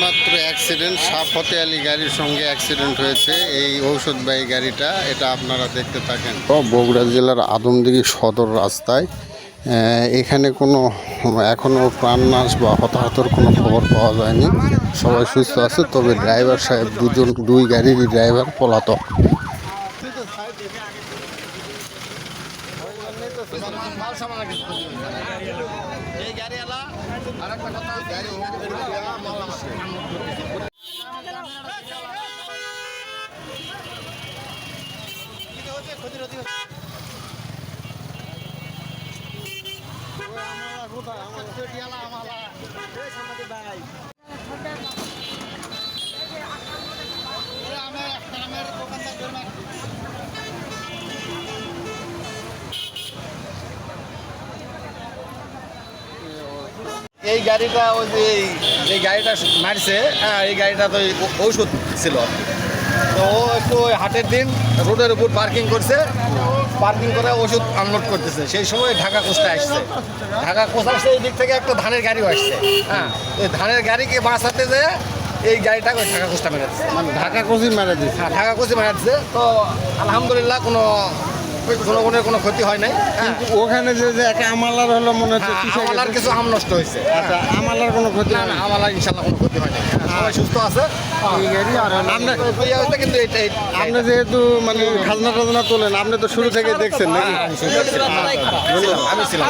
মাত্র অ্যাক্সিডেন্ট, সাফতে আলী গাড়ির সঙ্গে অ্যাক্সিডেন্ট হয়েছে এই ঔষধবাহী গাড়িটা, এটা আপনারা দেখতে থাকেন। বগুড়া জেলার আদমদিঘি সদর রাস্তায় এখানে কোনো এখনও প্রাণনাশ বা হতাহতর কোনো খবর পাওয়া যায়নি, সবাই সুস্থ আছে। তবে ড্রাইভার সাহেব দুই গাড়িরই ড্রাইভার পলাতক। এই গাড়িটা ওই যে গাড়িটা মারছে, হ্যাঁ এই গাড়িটা তো ঔষধ ছিল। তো ও একটু ওই হাটের দিন রোডের উপর পার্কিং করছে, পার্কিং করে ওষুধ আনলোড করতেছে। সেই সময় ঢাকা কোস্টায় আসছে, ঢাকা কোস্টা আসছে এই দিক থেকে একটা ধানের গাড়িও আসছে। হ্যাঁ ওই ধানের গাড়িকে বাঁচাতে যে এই গাড়িটাকে ওই ঢাকা কোস্টা মেরে দিচ্ছে, মানে ঢাকা কোচি মেরে দিচ্ছে। হ্যাঁ ঢাকা কোচি মেরে দিচ্ছে। তো আলহামদুলিল্লাহ কোনো জনগণের কোনো ক্ষতি হয় নাই। কিন্তু ওখানে যে একটা আমালার হলো মনে হচ্ছে আমালার কিছু আম নষ্ট হয়েছে। আচ্ছা, আমালার কোনো ক্ষতি না না, আমালার ইনশাল্লাহ কোনো ক্ষতি হয় নাই, সবাই সুস্থ আছে। এই গাড়ি আর কিন্তু এটাই আপনি যেহেতু মানে খাজনা টাজনা তোলেন, আপনি তো শুরু থেকে দেখছেন নাকি? আমি ছিলাম।